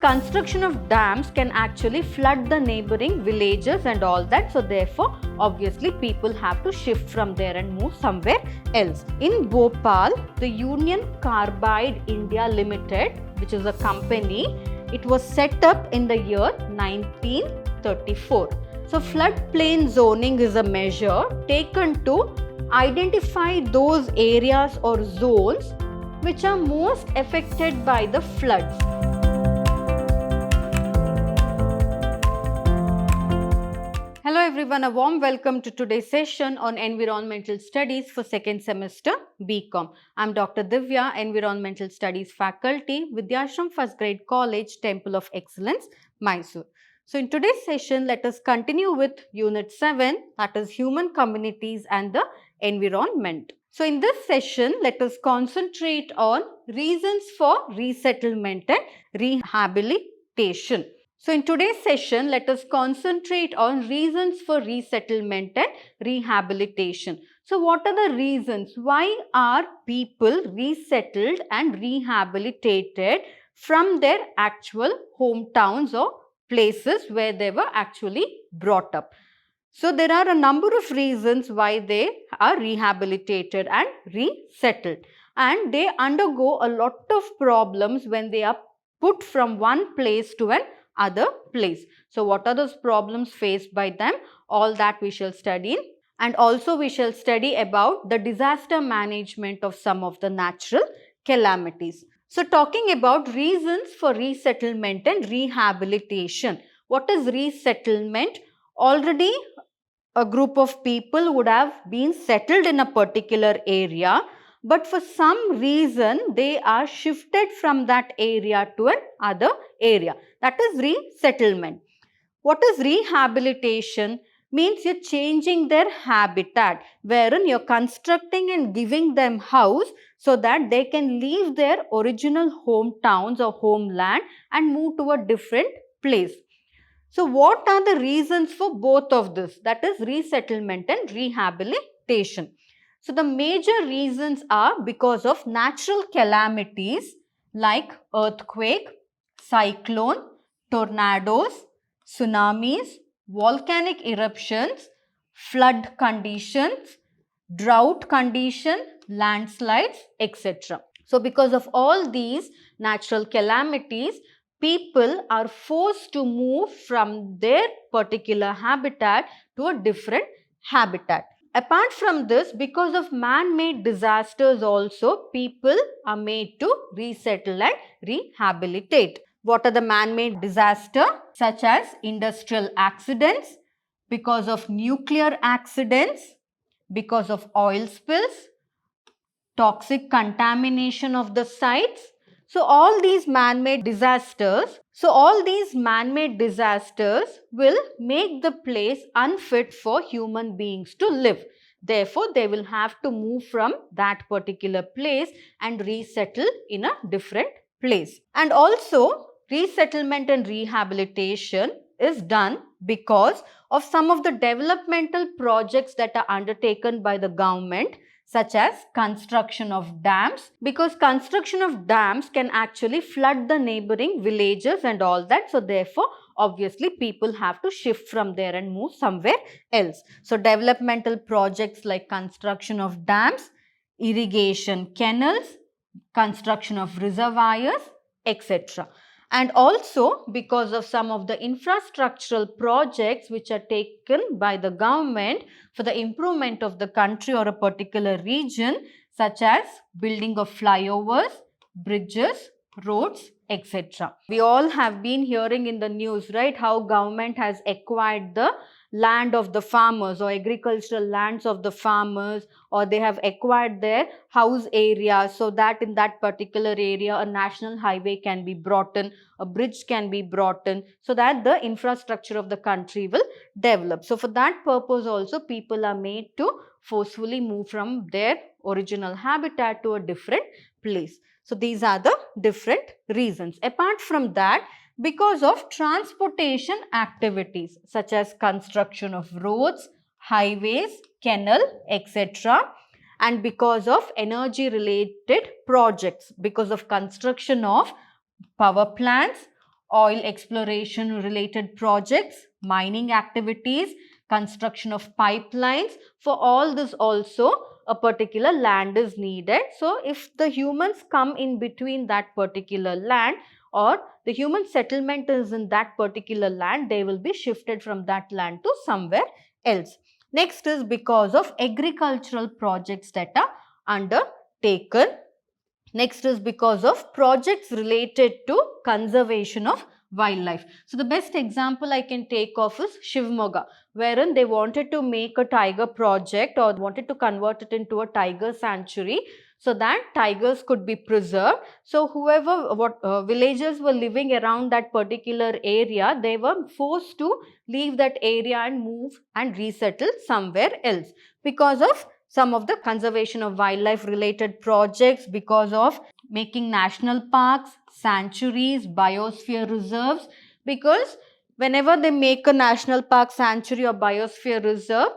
Construction of dams can actually flood the neighboring villages and all that. So therefore, obviously people have to shift from there and move somewhere else. In Bhopal, the Union Carbide India Limited, which is a company, it was set up in the year 1934. So floodplain zoning is a measure taken to identify those areas or zones which are most affected by the floods. Hello everyone, a warm welcome to today's session on Environmental Studies for second semester BCom. I'm Dr. Divya, Environmental Studies faculty, Vidhyaashram First Grade College, Temple of Excellence, MYSURU. So in today's session, let us continue with Unit 7, that is Human Communities and the Environment. So in this session, let us concentrate on reasons for resettlement and rehabilitation. So in today's session, let us concentrate on reasons for resettlement and rehabilitation. So what are the reasons? Why are people resettled and rehabilitated from their actual hometowns or places where they were actually brought up? So there are a number of reasons why they are rehabilitated and resettled. And they undergo a lot of problems when they are put from one place to an other place. So what are those problems faced by them? All that we shall study. And also we shall study about the disaster management of some of the natural calamities. So talking about reasons for resettlement and rehabilitation. What is resettlement? Already a group of people would have been settled in a particular area, but for some reason they are shifted from that area to another area. That is resettlement. What is rehabilitation? Means you're changing their habitat, wherein you're constructing and giving them house so that they can leave their original hometowns or homeland and move to a different place. So what are the reasons for both of this? That is resettlement and rehabilitation. So the major reasons are because of natural calamities like earthquake, cyclone, tornadoes, tsunamis, volcanic eruptions, flood conditions, drought condition, landslides, etc. So because of all these natural calamities, people are forced to move from their particular habitat to a different habitat. Apart from this, because of man-made disasters also, people are made to resettle and rehabilitate. What are the man-made disasters? Such as industrial accidents, because of nuclear accidents, because of oil spills, toxic contamination of the sites. So all these man-made disasters will make the place unfit for human beings to live. Therefore, they will have to move from that particular place and resettle in a different place. And also, resettlement and rehabilitation is done because of some of the developmental projects that are undertaken by the government, such as construction of dams, because construction of dams can actually flood the neighboring villages and all that. So therefore, obviously people have to shift from there and move somewhere else. So developmental projects like construction of dams, irrigation canals, construction of reservoirs, etc. And also because of some of the infrastructural projects which are taken by the government for the improvement of the country or a particular region, such as building of flyovers, bridges, roads, etc. We all have been hearing in the news, right, how government has acquired the land of the farmers or agricultural lands of the farmers, or they have acquired their house areas so that in that particular area a national highway can be brought in, a bridge can be brought in, so that the infrastructure of the country will develop. So for that purpose also people are made to forcefully move from their original habitat to a different place. So these are the different reasons. Apart from that, because of transportation activities such as construction of roads, highways, canal, etc. and because of energy related projects, because of construction of power plants, oil exploration related projects, mining activities, construction of pipelines. For all this also a particular land is needed. So if the humans come in between that particular land, or the human settlement is in that particular land, they will be shifted from that land to somewhere else. Next is because of agricultural projects that are undertaken. Next is because of projects related to conservation of wildlife. So the best example I can take of is Shivamogga, wherein they wanted to make a tiger project or wanted to convert it into a tiger sanctuary so that tigers could be preserved. So whoever, villagers were living around that particular area, they were forced to leave that area and move and resettle somewhere else because of some of the conservation of wildlife related projects, because of making national parks, sanctuaries, biosphere reserves. Because whenever they make a national park, sanctuary or biosphere reserve,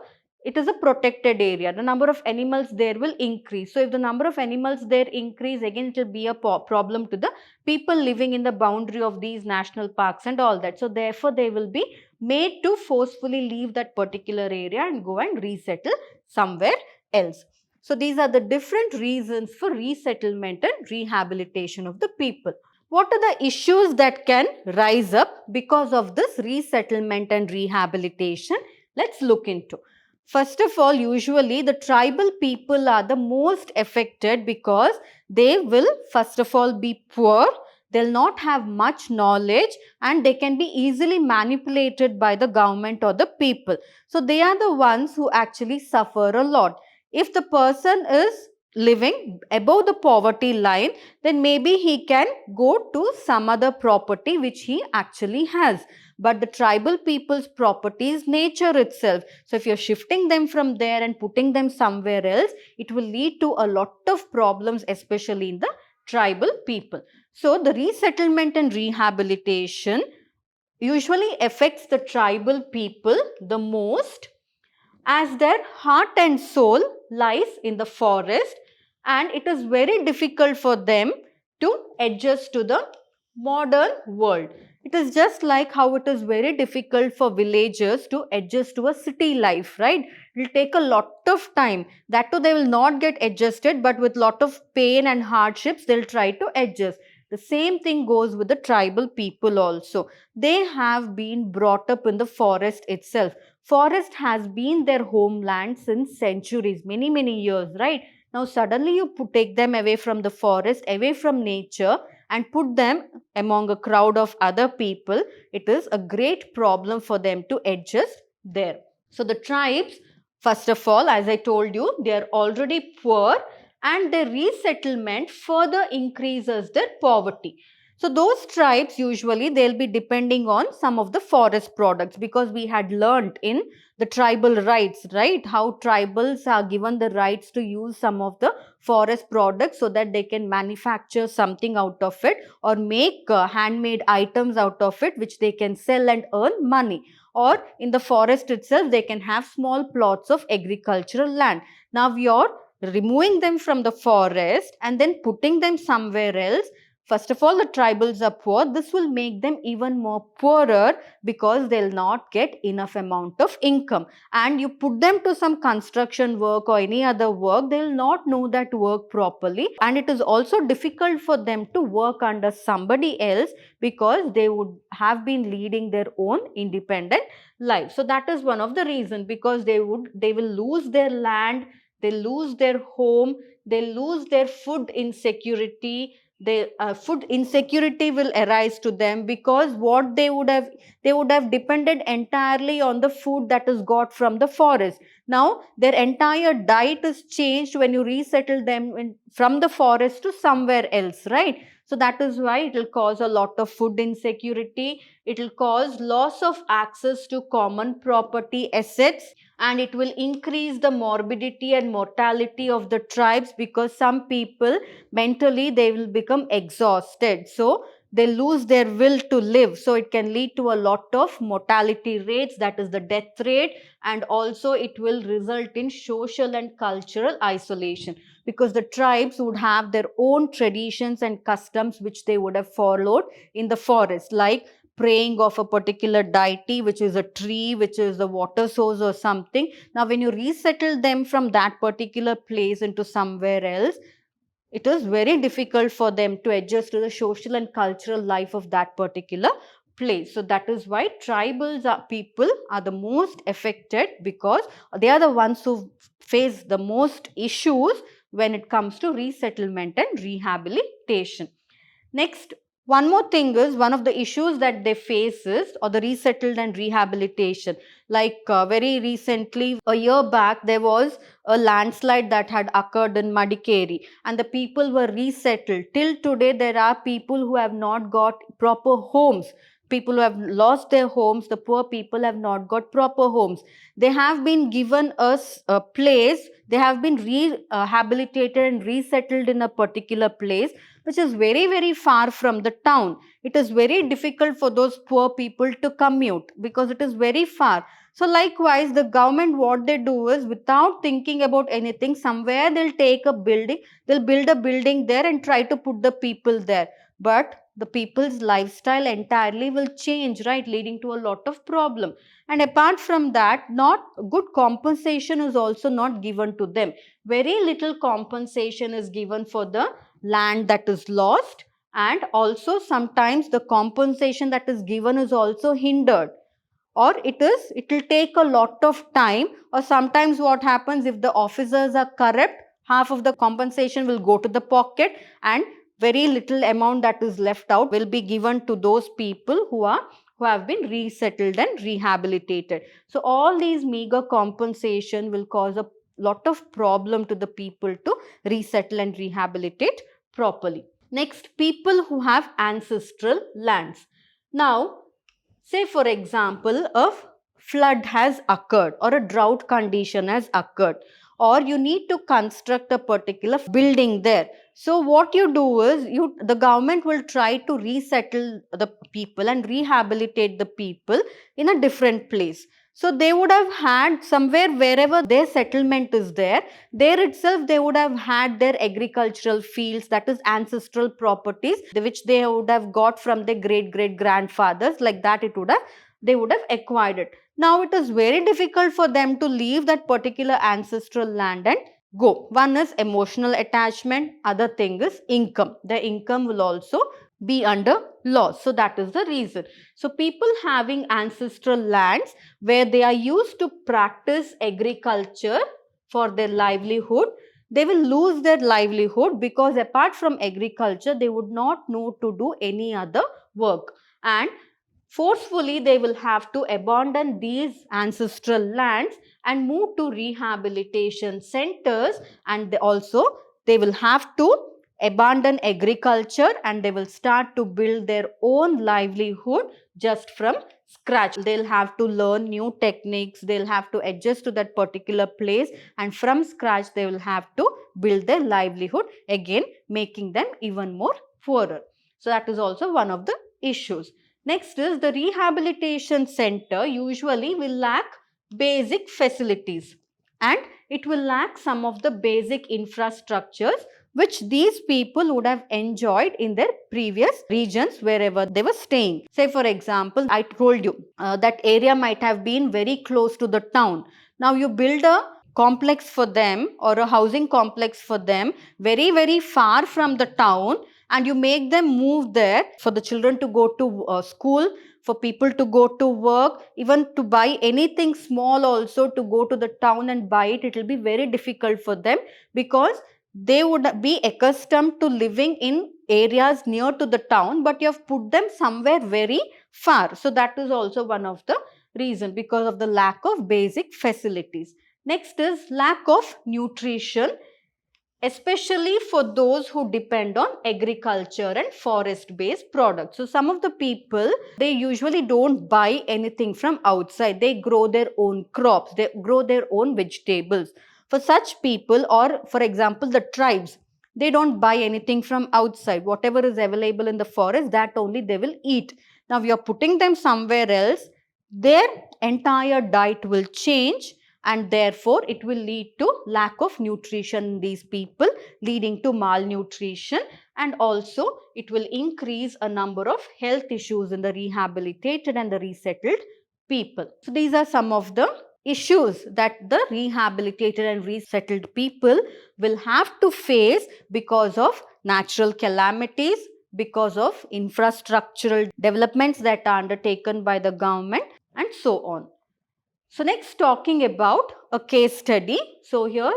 it is a protected area. The number of animals there will increase. So if the number of animals there increase, again it will be a problem to the people living in the boundary of these national parks and all that. So therefore they will be made to forcefully leave that particular area and go and resettle somewhere else. So these are the different reasons for resettlement and rehabilitation of the people. What are the issues that can rise up because of this resettlement and rehabilitation? Let's look into. First of all, usually the tribal people are the most affected because they will first of all be poor, they'll not have much knowledge, and they can be easily manipulated by the government or the people. So they are the ones who actually suffer a lot. If the person is living above the poverty line, then maybe he can go to some other property which he actually has. But the tribal people's property is nature itself. So if you're shifting them from there and putting them somewhere else, it will lead to a lot of problems, especially in the tribal people. So the resettlement and rehabilitation usually affects the tribal people the most, as their heart and soul lies in the forest, and it is very difficult for them to adjust to the modern world. It is just like how it is very difficult for villagers to adjust to a city life, right? It will take a lot of time. That too, they will not get adjusted, but with lot of pain and hardships, they'll try to adjust. The same thing goes with the tribal people also. They have been brought up in the forest itself. Forest has been their homeland since centuries, many years, right? Now suddenly you take them away from the forest, away from nature, and put them among a crowd of other people. It is a great problem for them to adjust there. So the tribes, first of all, as I told you, they are already poor, and their resettlement further increases their poverty. So those tribes, usually they'll be depending on some of the forest products, because we had learnt in the tribal rights, right? How tribals are given the rights to use some of the forest products so that they can manufacture something out of it, or make handmade items out of it which they can sell and earn money. Or in the forest itself, they can have small plots of agricultural land. Now you're removing them from the forest and then putting them somewhere else. First of all, the tribals are poor. This will make them even more poorer, because they'll not get enough amount of income. And you put them to some construction work or any other work, they'll not know that work properly. And it is also difficult for them to work under somebody else, because they would have been leading their own independent life. So that is one of the reasons, because they will lose their land, they lose their home, they lose their food insecurity. Food insecurity will arise to them, because what they would have depended entirely on the food that is got from the forest. Now their entire diet is changed when you resettle them from the forest to somewhere else, right? So that is why it will cause a lot of food insecurity. It will cause loss of access to common property assets, and it will increase the morbidity and mortality of the tribes, because some people mentally they will become exhausted. So they lose their will to live. So it can lead to a lot of mortality rates, that is the death rate, and also it will result in social and cultural isolation, because the tribes would have their own traditions and customs which they would have followed in the forest, like praying of a particular deity, which is a tree, which is a water source or something. Now when you resettle them from that particular place into somewhere else, it is very difficult for them to adjust to the social and cultural life of that particular place. So that is why people are the most affected, because they are the ones who face the most issues when it comes to resettlement and rehabilitation. Next, one more thing is, one of the issues that they face is, or the resettled and rehabilitation. Like very recently, a year back, there was a landslide that had occurred in Madikeri, and the people were resettled. Till today, there are people who have not got proper homes. People who have lost their homes, the poor people have not got proper homes. They have been given a place, they have been rehabilitated and resettled in a particular place, which is very, very far from the town. It is very difficult for those poor people to commute because it is very far. So likewise, the government, what they do is, without thinking about anything, somewhere they'll take a building, they'll build a building there and try to put the people there. But the people's lifestyle entirely will change, right, leading to a lot of problem. And apart from that, not good compensation is also not given to them. Very little compensation is given for the land that is lost, and also sometimes the compensation that is given is also hindered, or it will take a lot of time, or sometimes what happens, if the officers are corrupt, half of the compensation will go to the pocket, and very little amount that is left out will be given to those people who have been resettled and rehabilitated. So all these meager compensation will cause a lot of problem to the people to resettle and rehabilitate properly. Next, people who have ancestral lands. Now, say for example, a flood has occurred or a drought condition has occurred, or you need to construct a particular building there. So what you do is, the government will try to resettle the people and rehabilitate the people in a different place. So they would have had somewhere, wherever their settlement is there itself they would have had their agricultural fields, that is ancestral properties, which they would have got from their great grandfathers. Like that, they would have acquired it. Now it is very difficult for them to leave that particular ancestral land and go. One is emotional attachment, other thing is income. The income will also be under loss. So that is the reason. So people having ancestral lands where they are used to practice agriculture for their livelihood, they will lose their livelihood, because apart from agriculture, they would not know to do any other work. And forcefully, they will have to abandon these ancestral lands and move to rehabilitation centers, and they will have to abandon agriculture and they will start to build their own livelihood just from scratch. They'll have to learn new techniques, they'll have to adjust to that particular place, and from scratch they will have to build their livelihood again, making them even more poorer. So that is also one of the issues. Next is, the rehabilitation center usually will lack basic facilities, and it will lack some of the basic infrastructures which these people would have enjoyed in their previous regions wherever they were staying. Say for example, I told you that area might have been very close to the town. Now you build a complex for them, or a housing complex for them, very far from the town, and you make them move there for the children to go to school, for people to go to work, even to buy anything small also, to go to the town and buy it. It will be very difficult for them, because they would be accustomed to living in areas near to the town, but you have put them somewhere very far. So that is also one of the reason, because of the lack of basic facilities. Next is lack of nutrition, especially for those who depend on agriculture and forest based products. So some of the people, they usually don't buy anything from outside. They grow their own crops, they grow their own vegetables. For such people, or for example the tribes, They don't buy anything from outside. Whatever is available in the forest, that only they will eat. Now we are putting them somewhere else, their entire diet will change, and therefore it will lead to lack of nutrition in these people, leading to malnutrition, and also it will increase a number of health issues in the rehabilitated and the resettled people. So these are some of the issues that the rehabilitated and resettled people will have to face because of natural calamities, because of infrastructural developments that are undertaken by the government, and so on. So next, talking about a case study. So here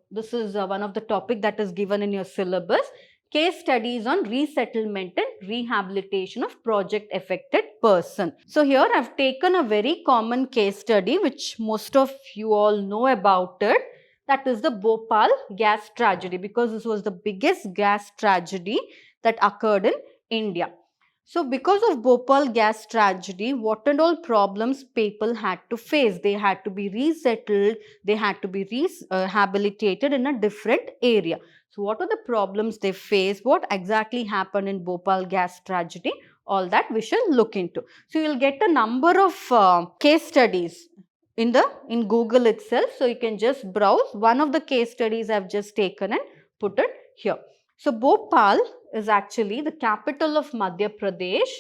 this is one of the topic that is given in your syllabus. Case studies on resettlement and rehabilitation of project affected person. So here I have taken a very common case study which most of you all know about it. That is the Bhopal gas tragedy, because this was the biggest gas tragedy that occurred in India. So because of Bhopal gas tragedy, what and all problems people had to face? They had to be resettled, they had to be rehabilitated in a different area. So what are the problems they faced? What exactly happened in Bhopal gas tragedy? All that we shall look into. So you will get a number of case studies in Google itself. So you can just browse. One of the case studies I have just taken and put it here. So Bhopal is actually the capital of Madhya Pradesh,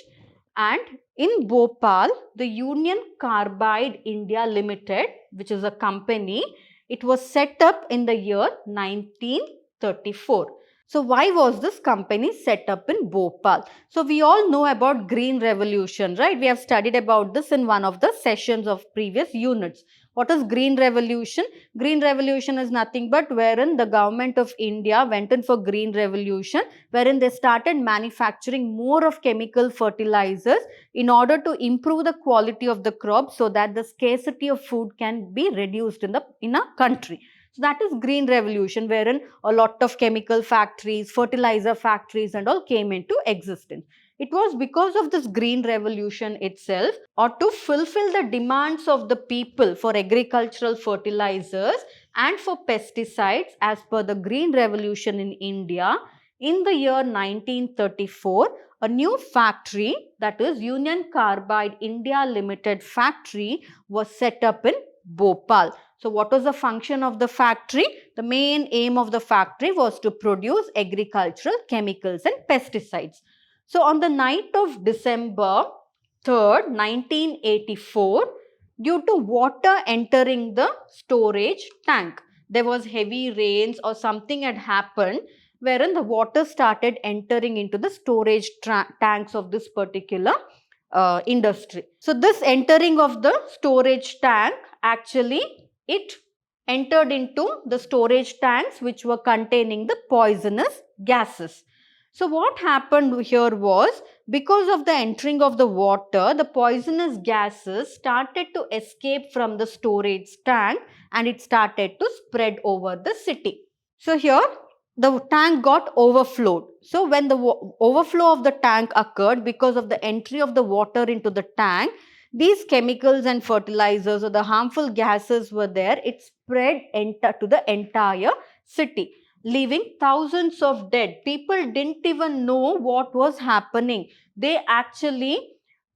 and in Bhopal, the Union Carbide India Limited, which is a company, it was set up in the year 1934. So why was this company set up in Bhopal? So we all know about Green Revolution, right? We have studied about this in one of the sessions of previous units. What is Green Revolution? Green Revolution is nothing but wherein the government of India went in for Green Revolution, wherein they started manufacturing more of chemical fertilizers in order to improve the quality of the crop so that the scarcity of food can be reduced in a country. So that is Green Revolution, wherein a lot of chemical factories, fertilizer factories and all came into existence. It was because of this Green Revolution itself, or to fulfill the demands of the people for agricultural fertilizers and for pesticides as per the Green Revolution in India, in the year 1934, a new factory, that is Union Carbide India Limited factory, was set up in Bhopal. So what was the function of the factory? The main aim of the factory was to produce agricultural chemicals and pesticides. So on the night of December 3rd, 1984, due to water entering the storage tank, there was heavy rains or something had happened wherein the water started entering into the storage tanks of this particular industry. So this entering of the storage tank, actually it entered into the storage tanks which were containing the poisonous gases. So what happened here was, because of the entering of the water, the poisonous gases started to escape from the storage tank and it started to spread over the city. So here the tank got overflowed. So when the overflow of the tank occurred because of the entry of the water into the tank, these chemicals and fertilizers or the harmful gases were there. It spread to the entire city, leaving thousands of dead. People didn't even know what was happening. They actually,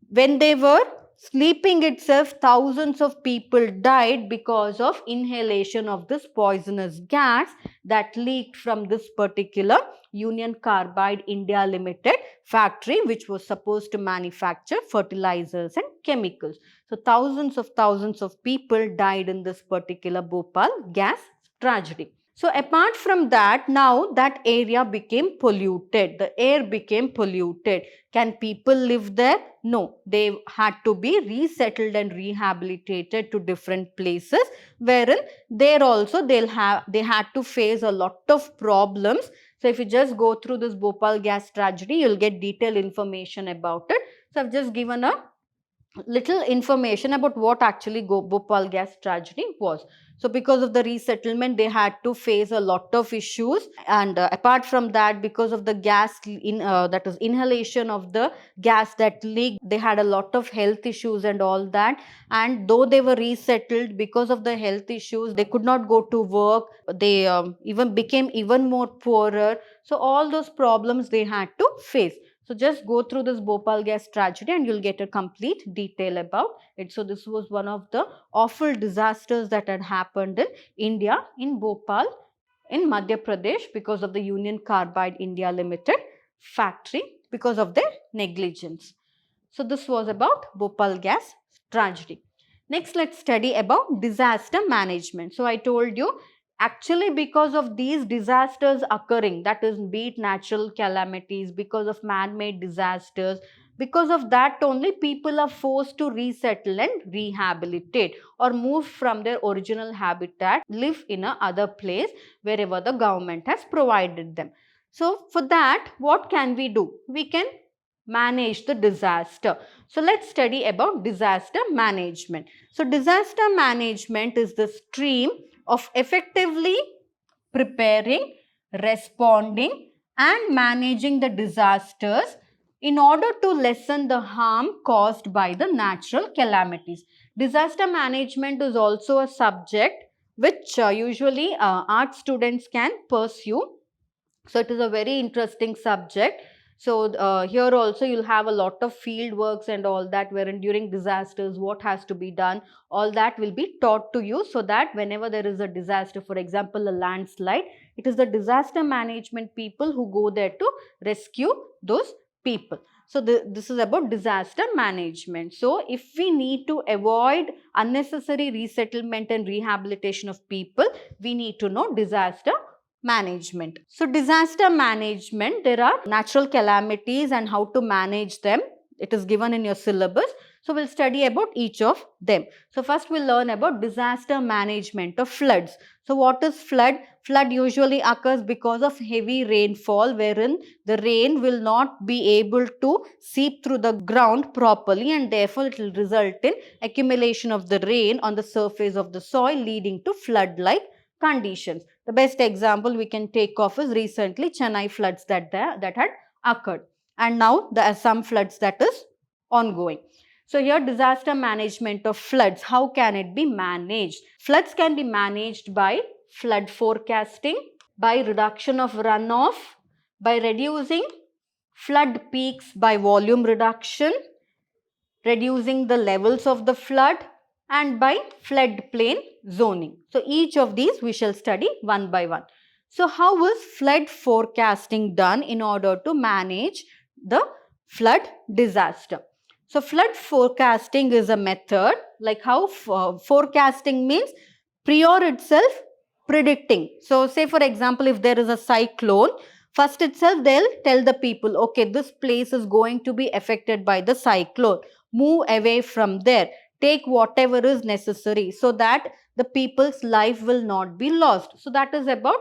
when they were sleeping itself, thousands of people died because of inhalation of this poisonous gas that leaked from this particular Union Carbide India Limited factory, which was supposed to manufacture fertilizers and chemicals. So thousands of people died in this particular Bhopal gas tragedy. So apart from that, now that area became polluted. The air became polluted. Can people live there? No. They had to be resettled and rehabilitated to different places, wherein there also they had to face a lot of problems. So if you just go through this Bhopal gas tragedy, you'll get detailed information about it. So I've just given a little information about what actually Bhopal gas tragedy was. So because of the resettlement, they had to face a lot of issues, and apart from that, because of the gas that is inhalation of the gas that leaked, they had a lot of health issues and all that. And though they were resettled, because of the health issues, they could not go to work. They even became even more poorer. So all those problems they had to face. So just go through this Bhopal gas tragedy and you'll get a complete detail about it. So this was one of the awful disasters that had happened in India, in Bhopal, in Madhya Pradesh, because of the Union Carbide India Limited factory, because of their negligence. So this was about Bhopal gas tragedy. Next, let's study about disaster management. So I told you, actually because of these disasters occurring, that is, be it natural calamities, because of man-made disasters, because of that only people are forced to resettle and rehabilitate or move from their original habitat, live in a other place wherever the government has provided them. So for that, what can we do? We can manage the disaster. So let's study about disaster management. So disaster management is the stream of effectively preparing, responding and managing the disasters in order to lessen the harm caused by the natural calamities. Disaster management is also a subject which usually art students can pursue. So it is a very interesting subject. So here also you'll have a lot of field works and all that, wherein during disasters what has to be done, all that will be taught to you, so that whenever there is a disaster, for example a landslide, it is the disaster management people who go there to rescue those people. So this is about disaster management. So if we need to avoid unnecessary resettlement and rehabilitation of people, we need to know disaster management. So disaster management, there are natural calamities and how to manage them. It is given in your syllabus. So we'll study about each of them. So first we'll learn about disaster management of floods. So what is flood? Flood usually occurs because of heavy rainfall, wherein the rain will not be able to seep through the ground properly, and therefore it will result in accumulation of the rain on the surface of the soil, leading to flood-like conditions. The best example we can take of is recently Chennai floods that had occurred, and now there are some floods that is ongoing. So here disaster management of floods, how can it be managed? Floods can be managed by flood forecasting, by reduction of runoff, by reducing flood peaks by volume reduction, reducing the levels of the flood, and by floodplain zoning. So each of these we shall study one by one. So how is flood forecasting done in order to manage the flood disaster? So flood forecasting is a method, like how forecasting means prior itself predicting. So say for example, if there is a cyclone, first itself they'll tell the people, okay, this place is going to be affected by the cyclone. Move away from there. Take whatever is necessary so that the people's life will not be lost. So that is about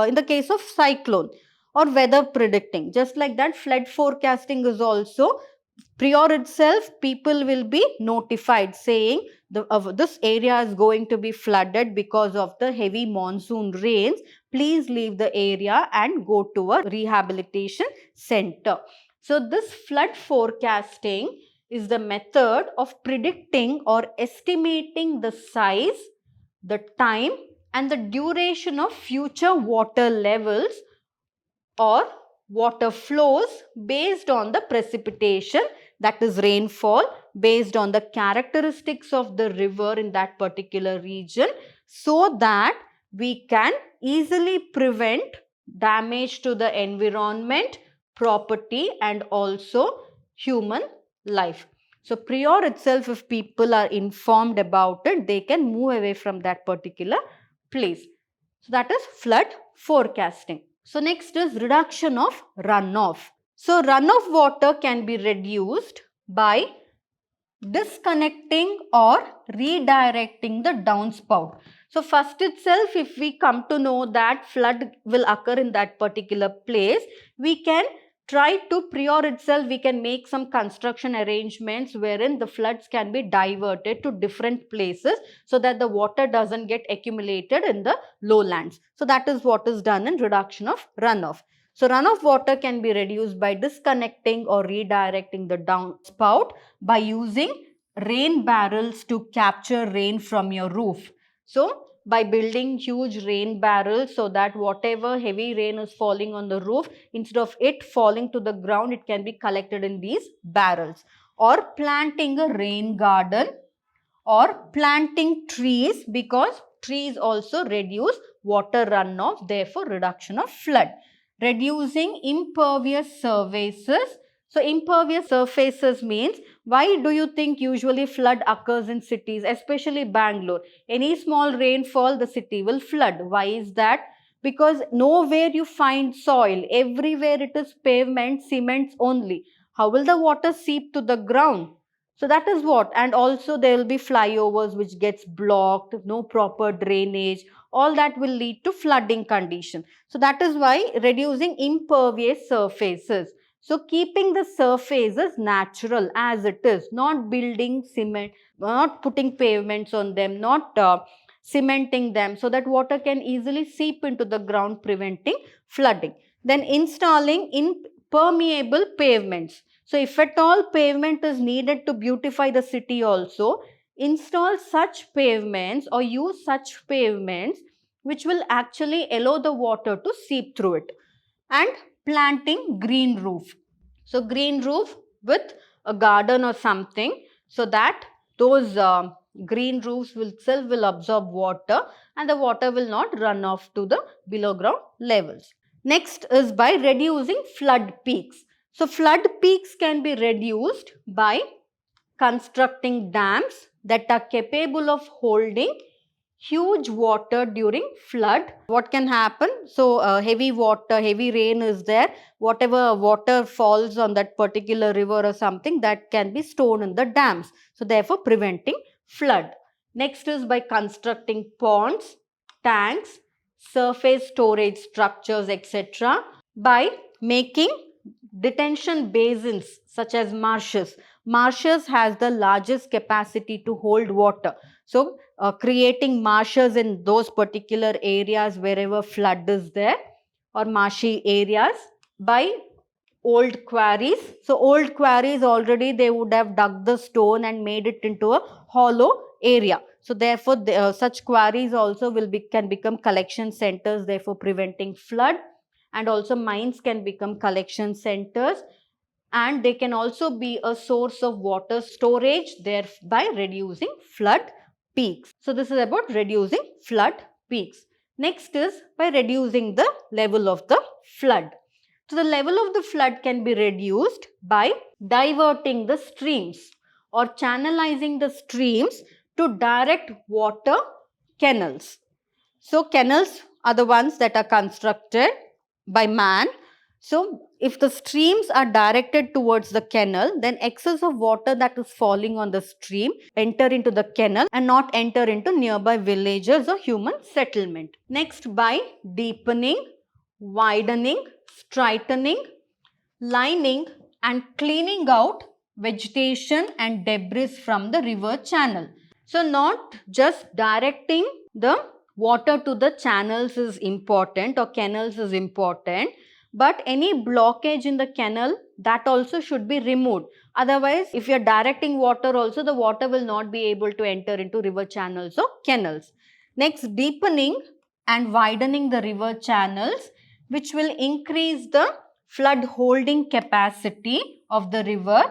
in the case of cyclone. Or weather predicting. Just like that, flood forecasting is also prior itself, people will be notified saying this area is going to be flooded because of the heavy monsoon rains. Please leave the area and go to a rehabilitation center. So this flood forecasting is the method of predicting or estimating the size, the time and the duration of future water levels or water flows based on the precipitation, that is rainfall, based on the characteristics of the river in that particular region, so that we can easily prevent damage to the environment, property and also human life. So prior itself, if people are informed about it, they can move away from that particular place. So that is flood forecasting. So next is reduction of runoff. So runoff water can be reduced by disconnecting or redirecting the downspout. So first itself, if we come to know that flood will occur in that particular place, we can try to prior itself we can make some construction arrangements wherein the floods can be diverted to different places so that the water doesn't get accumulated in the lowlands. So that is what is done in reduction of runoff. So runoff water can be reduced by disconnecting or redirecting the downspout by using rain barrels to capture rain from your roof. So by building huge rain barrels so that whatever heavy rain is falling on the roof, instead of it falling to the ground, it can be collected in these barrels. Or planting a rain garden or planting trees, because trees also reduce water runoff, therefore reduction of flood. Reducing impervious surfaces. So impervious surfaces means, why do you think usually flood occurs in cities, especially Bangalore? Any small rainfall, the city will flood. Why is that? Because nowhere you find soil, everywhere it is pavement, cements only. How will the water seep to the ground? So that is what, and also there will be flyovers which gets blocked, no proper drainage, all that will lead to flooding condition. So that is why reducing impervious surfaces. So keeping the surfaces natural as it is, not building cement, not putting pavements on them, not cementing them, so that water can easily seep into the ground, preventing flooding. Then installing impermeable pavements. So if at all pavement is needed to beautify the city also, install such pavements or use such pavements which will actually allow the water to seep through it. And planting green roof. So green roof with a garden or something, so that those green roofs will absorb water and the water will not run off to the below ground levels. Next is by reducing flood peaks. So flood peaks can be reduced by constructing dams that are capable of holding huge water during flood. What can happen? So heavy water, heavy rain is there, whatever water falls on that particular river or something, that can be stored in the dams. So therefore preventing flood. Next is by constructing ponds, tanks, surface storage structures, etc. By making detention basins such as marshes. Marshes has the largest capacity to hold water. So creating marshes in those particular areas wherever flood is there, or marshy areas. By old quarries. So old quarries, already they would have dug the stone and made it into a hollow area. So therefore such quarries also can become collection centers, therefore preventing flood. And also mines can become collection centers, and they can also be a source of water storage, thereby reducing flood peaks. So this is about reducing flood peaks. Next is by reducing the level of the flood. So the level of the flood can be reduced by diverting the streams or channelizing the streams to direct water canals. So canals are the ones that are constructed by man. So if the streams are directed towards the canal, then excess of water that is falling on the stream enter into the canal and not enter into nearby villages or human settlement. Next, by deepening, widening, straightening, lining and cleaning out vegetation and debris from the river channel. So not just directing the water to the channels is important or canals is important, but any blockage in the canal, that also should be removed. Otherwise, if you are directing water also, the water will not be able to enter into river channels or canals. Next, deepening and widening the river channels, which will increase the flood holding capacity of the river,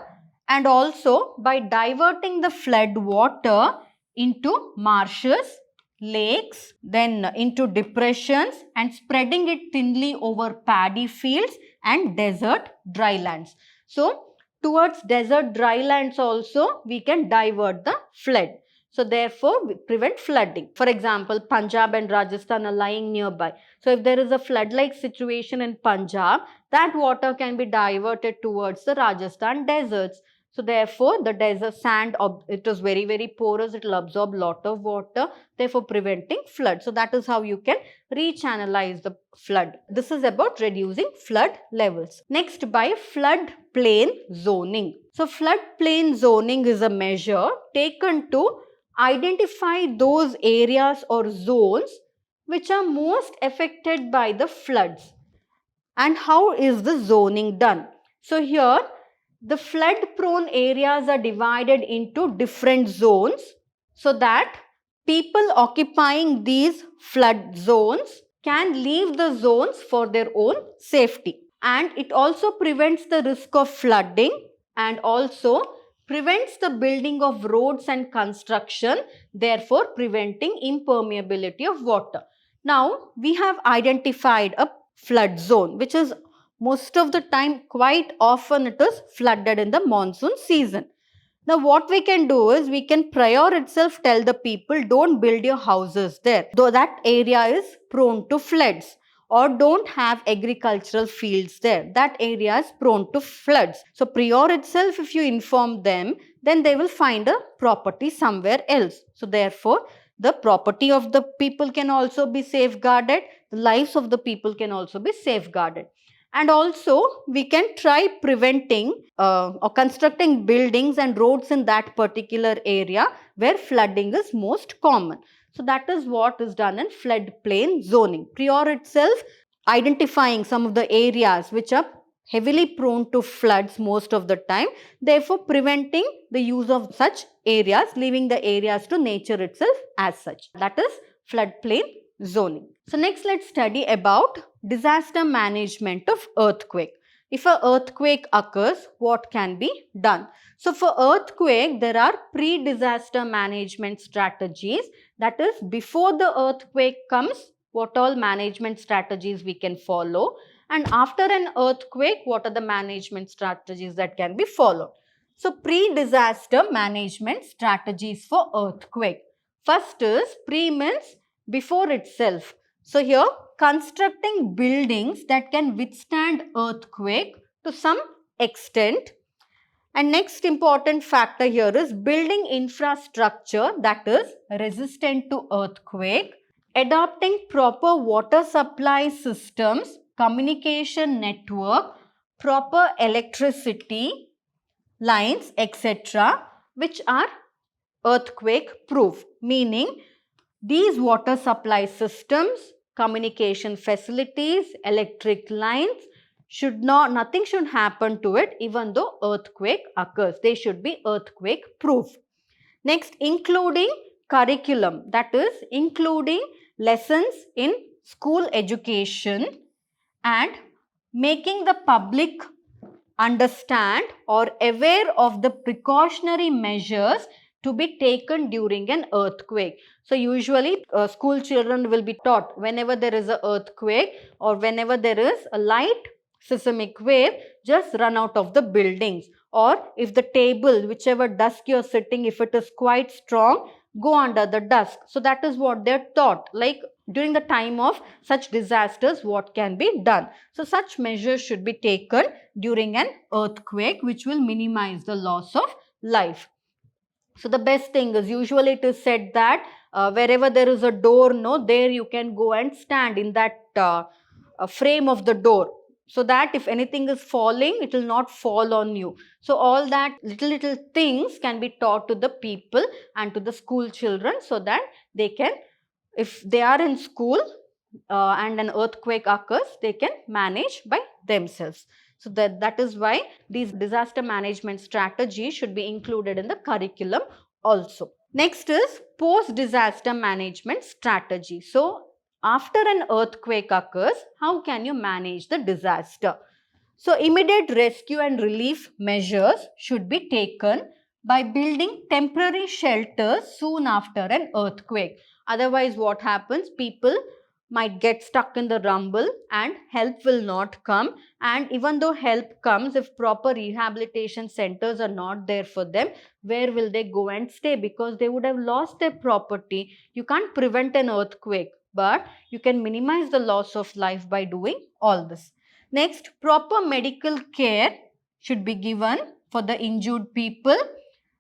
and also by diverting the flood water into marshes, lakes, then into depressions and spreading it thinly over paddy fields and desert drylands. So towards desert drylands also we can divert the flood. So therefore we prevent flooding. For example, Punjab and Rajasthan are lying nearby. So if there is a flood-like situation in Punjab, that water can be diverted towards the Rajasthan deserts. So therefore, the desert sand, it is very, very porous. It will absorb lot of water, therefore preventing flood. So that is how you can rechannelize the flood. This is about reducing flood levels. Next, by floodplain zoning. So floodplain zoning is a measure taken to identify those areas or zones which are most affected by the floods. And how is the zoning done? So here the flood prone areas are divided into different zones so that people occupying these flood zones can leave the zones for their own safety. And it also prevents the risk of flooding and also prevents the building of roads and construction, therefore preventing impermeability of water. Now we have identified a flood zone which is most of the time, quite often it is flooded in the monsoon season. Now what we can do is we can prior itself tell the people don't build your houses there, though that area is prone to floods, or don't have agricultural fields there, that area is prone to floods. So prior itself if you inform them, then they will find a property somewhere else. So therefore the property of the people can also be safeguarded, the lives of the people can also be safeguarded. And also we can try preventing or constructing buildings and roads in that particular area where flooding is most common. So that is what is done in floodplain zoning. Prior itself identifying some of the areas which are heavily prone to floods most of the time, therefore preventing the use of such areas, leaving the areas to nature itself as such. That is floodplain zoning. So next let's study about disaster management of earthquake. If an earthquake occurs, what can be done? So for earthquake, there are pre-disaster management strategies. That is, before the earthquake comes, what all management strategies we can follow, and after an earthquake, what are the management strategies that can be followed. So pre-disaster management strategies for earthquake. First is pre means before itself. So here constructing buildings that can withstand earthquake to some extent. And next important factor here is building infrastructure that is resistant to earthquake, adopting proper water supply systems, communication network, proper electricity lines, etc., which are earthquake proof, meaning these water supply systems, communication facilities, electric lines nothing should happen to it even though earthquake occurs. They should be earthquake proof. Next, including curriculum, that is including lessons in school education and making the public understand or aware of the precautionary measures to be taken during an earthquake. So usually school children will be taught whenever there is an earthquake or whenever there is a light seismic wave, just run out of the buildings, or if the table, whichever desk you are sitting, if it is quite strong, go under the desk. So that is what they are taught, like during the time of such disasters what can be done. So such measures should be taken during an earthquake which will minimize the loss of life. So the best thing is, usually it is said that wherever there is a door, there you can go and stand in that frame of the door, so that if anything is falling, it will not fall on you. So all that little things can be taught to the people and to the school children, so that they can, if they are in school and an earthquake occurs, they can manage by themselves. So that is why these disaster management strategies should be included in the curriculum also. Next is post-disaster management strategy. So after an earthquake occurs, how can you manage the disaster? So immediate rescue and relief measures should be taken by building temporary shelters soon after an earthquake. Otherwise what happens? People might get stuck in the rumble and help will not come, and even though help comes, if proper rehabilitation centers are not there for them, where will they go and stay? Because they would have lost their property. You can't prevent an earthquake, but you can minimize the loss of life by doing all this. Next, proper medical care should be given for the injured people.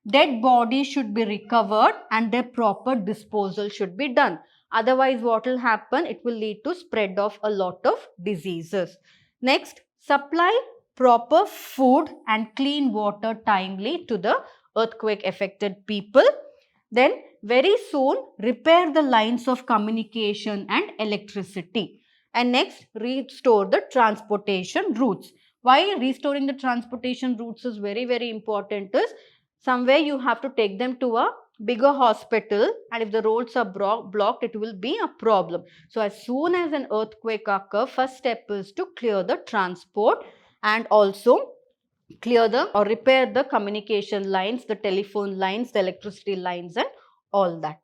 Dead bodies should be recovered and their proper disposal should be done. Otherwise, what will happen? It will lead to spread of a lot of diseases. Next, supply proper food and clean water timely to the earthquake affected people. Then, very soon, repair the lines of communication and electricity. And next, restore the transportation routes. Why restoring the transportation routes is very, very important is somewhere you have to take them to a bigger hospital, and if the roads are blocked, it will be a problem. So as soon as an earthquake occurs, first step is to clear the transport and also clear the or repair the communication lines, the telephone lines, the electricity lines and all that.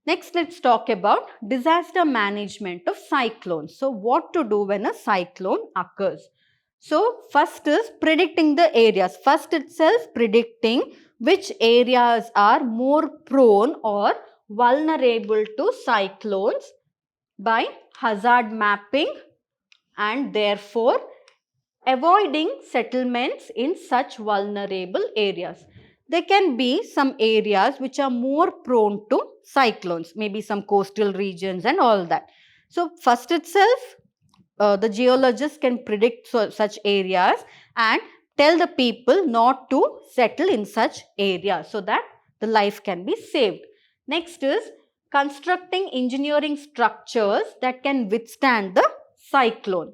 Next, let's talk about disaster management of cyclones. So what to do when a cyclone occurs? So first is predicting the areas. First itself predicting which areas are more prone or vulnerable to cyclones by hazard mapping, and therefore avoiding settlements in such vulnerable areas. There can be some areas which are more prone to cyclones, maybe some coastal regions and all that. So first itself, the geologists can predict such areas and tell the people not to settle in such areas so that the life can be saved. Next is constructing engineering structures that can withstand the cyclone.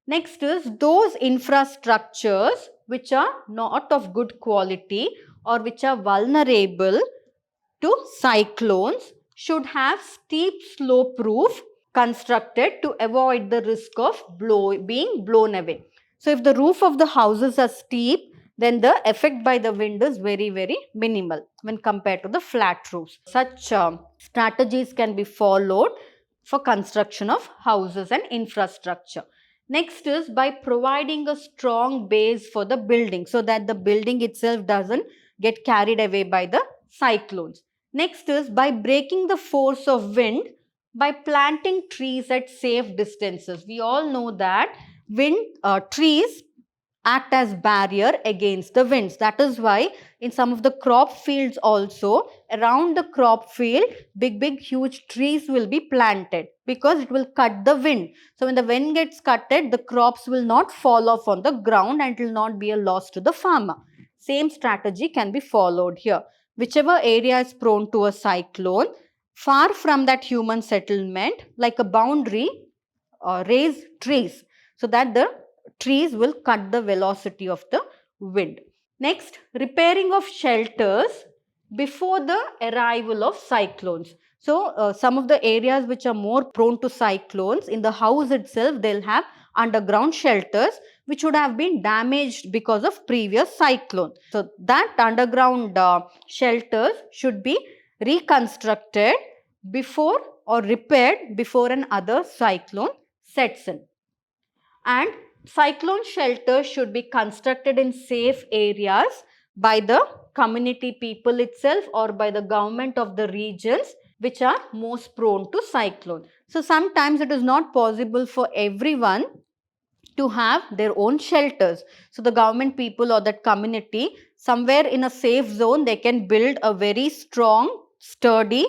Next is those infrastructures which are not of good quality or which are vulnerable to cyclones should have steep slope roof constructed to avoid the risk of being blown away. So if the roof of the houses are steep, then the effect by the wind is very, very minimal when compared to the flat roofs. Such strategies can be followed for construction of houses and infrastructure. Next is by providing a strong base for the building so that the building itself doesn't get carried away by the cyclones. Next is by breaking the force of wind by planting trees at safe distances. We all know that trees act as barrier against the winds. That is why in some of the crop fields also, around the crop field, big huge trees will be planted because it will cut the wind. So when the wind gets cutted, the crops will not fall off on the ground and it will not be a loss to the farmer. Same strategy can be followed here. Whichever area is prone to a cyclone, far from that human settlement, like a boundary, raise trees so that the trees will cut the velocity of the wind. Next, repairing of shelters before the arrival of cyclones. So, some of the areas which are more prone to cyclones, in the house itself, they'll have underground shelters which would have been damaged because of previous cyclone. So, that underground shelters should be reconstructed before or repaired before another cyclone sets in. And cyclone shelters should be constructed in safe areas by the community people itself or by the government of the regions which are most prone to cyclone. So, sometimes it is not possible for everyone to have their own shelters. So, the government people or that community, somewhere in a safe zone, they can build a very strong, sturdy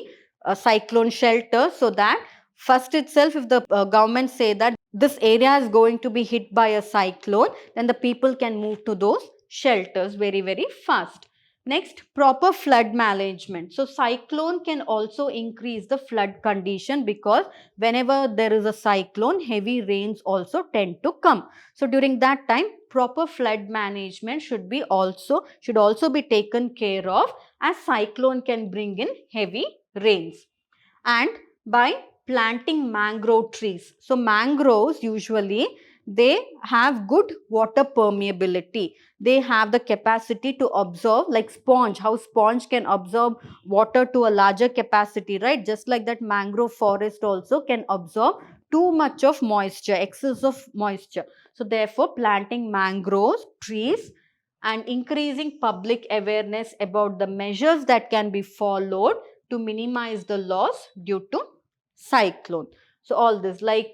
cyclone shelter so that first itself, if the government say that this area is going to be hit by a cyclone, then the people can move to those shelters very, very fast. Next, proper flood management. So, cyclone can also increase the flood condition because whenever there is a cyclone, heavy rains also tend to come. So, during that time, proper flood management should also be taken care of, as cyclone can bring in heavy rains. And by planting mangrove trees. So, mangroves usually they have good water permeability. They have the capacity to absorb, like sponge, how sponge can absorb water to a larger capacity, right? Just like that, mangrove forest also can absorb too much of moisture, excess of moisture. So, therefore, planting mangroves, trees and increasing public awareness about the measures that can be followed to minimize the loss due to cyclone. So, all this like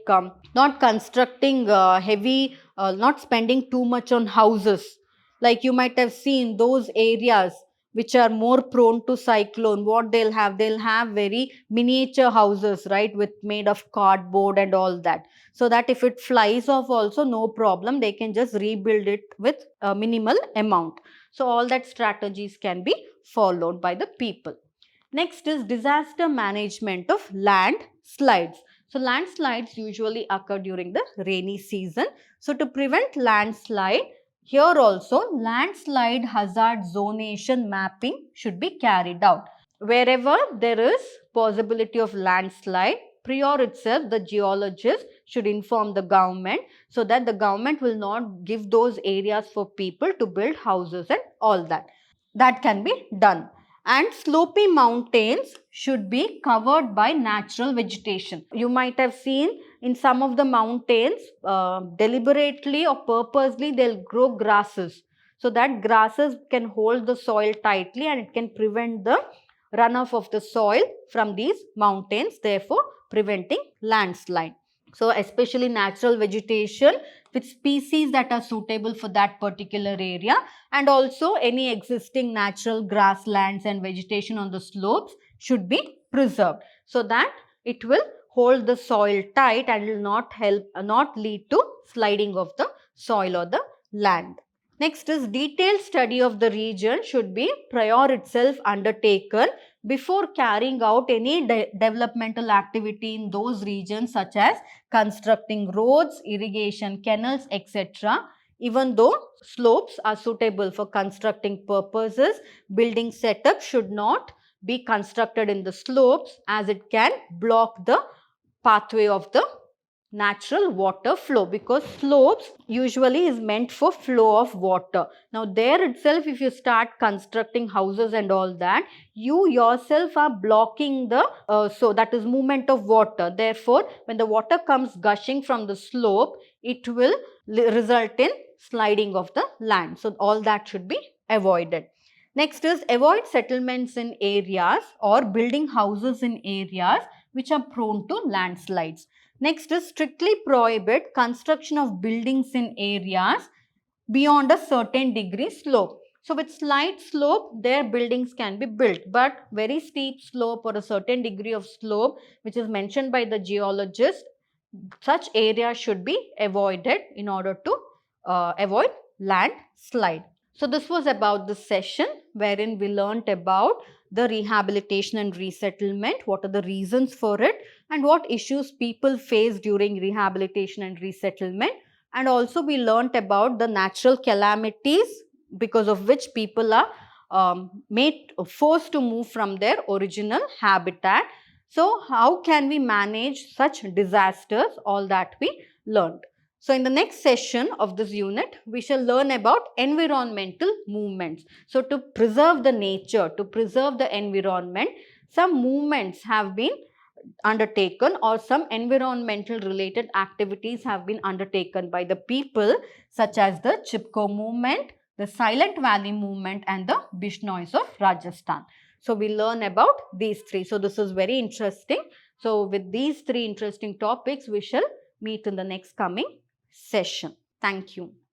not constructing heavy, not spending too much on houses, Like you might have seen those areas which are more prone to cyclone, what they'll have very miniature houses, right, with made of cardboard and all that, so that if it flies off also, no problem, they can just rebuild it with a minimal amount. So all that strategies can be followed by the people. Next is disaster management of landslides. So landslides usually occur during the rainy season. So to prevent landslide, here also landslide hazard zonation mapping should be carried out. Wherever there is possibility of landslide, prior itself the geologist should inform the government, so that the government will not give those areas for people to build houses and all that. That can be done. And slopy mountains should be covered by natural vegetation. You might have seen in some of the mountains, deliberately or purposely they'll grow grasses, so that grasses can hold the soil tightly and it can prevent the runoff of the soil from these mountains, therefore preventing landslide. So especially natural vegetation with species that are suitable for that particular area, and also any existing natural grasslands and vegetation on the slopes should be preserved, so that it will hold the soil tight and will not lead to sliding of the soil or the land. Next is detailed study of the region should be prior itself undertaken before carrying out any developmental activity in those regions, such as constructing roads, irrigation canals, etc. Even though slopes are suitable for constructing purposes, building setup should not be constructed in the slopes, as it can block the pathway of the natural water flow, because slopes usually is meant for flow of water. Now there itself, if you start constructing houses and all that, you yourself are blocking the so that is movement of water. Therefore when the water comes gushing from the slope, it will result in sliding of the land. So all that should be avoided. Next is avoid settlements in areas or building houses in areas which are prone to landslides. Next is strictly prohibit construction of buildings in areas beyond a certain degree slope. So with slight slope, their buildings can be built, but very steep slope or a certain degree of slope which is mentioned by the geologist, such areas should be avoided in order to avoid landslide. So this was about the session wherein we learnt about the rehabilitation and resettlement, what are the reasons for it, and what issues people face during rehabilitation and resettlement. And also we learnt about the natural calamities because of which people are forced to move from their original habitat. So how can we manage such disasters? All that we learned. So in the next session of this unit, we shall learn about environmental movements. So to preserve the nature, to preserve the environment, some movements have been undertaken, or some environmental related activities have been undertaken by the people, such as the Chipko movement, the Silent Valley movement, and the Bishnois of Rajasthan. So we learn about these three. So this is very interesting. So with these three interesting topics, we shall meet in the next coming session. Thank you.